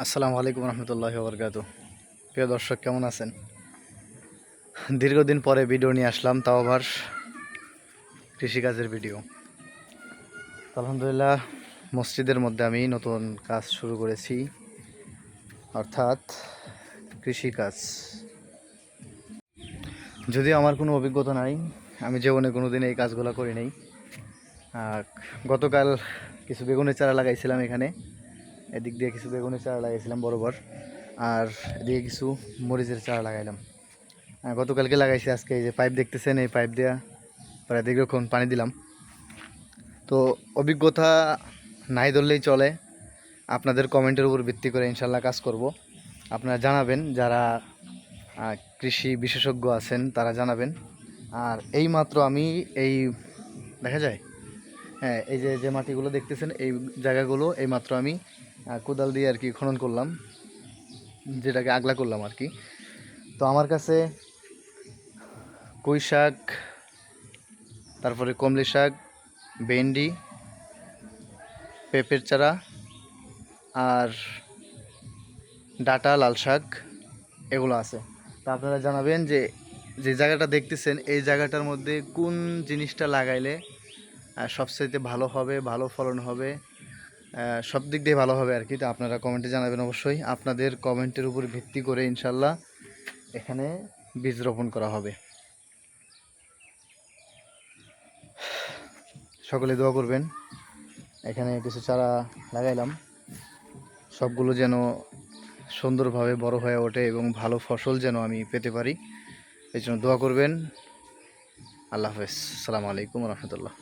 আসসালামু আলাইকুম রহমতুল্লাহি ওয়া বারাকাতুহু। প্রিয় দর্শক, কেমন আছেন? দীর্ঘদিন পরে ভিডিও নিয়ে আসলাম, তাও আবার কৃষিকাজের ভিডিও। আলহামদুলিল্লাহ, মসজিদের মধ্যে আমি নতুন কাজ শুরু করেছি, অর্থাৎ কৃষিকাজ। যদিও আমার কোনো অভিজ্ঞতা নাই, আমি জীবনে কোনো দিন এই কাজগুলো করি নাই। গতকাল কিছু বেগুনের চারা লাগাইছিলাম এখানে, এদিক দিয়ে কিছু বেগুনের চারা লাগাইছিলাম বরাবর, আর এদিকে কিছু মরিচের চারা লাগাইলাম। গতকালকে লাগাইছি। আজকে এই যে পাইপ দেখতেছেন, এই পাইপ দেওয়া প্রায় দীর্ঘক্ষণ পানি দিলাম। তো অভিজ্ঞতা নাই ধরলেই চলে, আপনাদের কমেন্টের উপর ভিত্তি করে ইনশাল্লাহ কাজ করব। আপনারা জানাবেন, যারা কৃষি বিশেষজ্ঞ আছেন তারা জানাবেন। আর এই মাত্র আমি এই দেখা যায়, হ্যাঁ, এই যে যে মাটিগুলো দেখতেছেন, এই জায়গাগুলো এই মাত্র আমি কোদাল দিয়ে আর কি খনন করলাম, যেটাকে আগলা করলাম আর কি। তো আমার কাছে পুঁই শাক, তারপরে কমলি শাক, ভেন্ডি, পেঁপের চারা, আর ডাঁটা, লাল শাক, এগুলো আছে। তা আপনারা জানাবেন যে যে জায়গাটা দেখতেছেন এই জায়গাটার মধ্যে কোন জিনিসটা লাগাইলে সবচাইতে ভালো হবে, ভালো ফলন হবে, সব দিক দিয়ে ভালো হবে আর কি। তো আপনারা কমেন্টে জানাবেন অবশ্যই। আপনাদের কমেন্টের উপর ভিত্তি করে ইনশাল্লাহ এখানে বীজ রোপণ করা হবে। সকলে দোয়া করবেন। এখানে কিছু চারা লাগাইলাম, সবগুলো যেন সুন্দরভাবে বড় হয়ে ওঠে এবং ভালো ফসল যেন আমি পেতে পারি, এই জন্য দোয়া করবেন। আল্লাহ হাফেজ। আসসালামু আলাইকুম রহমতুল্লাহ।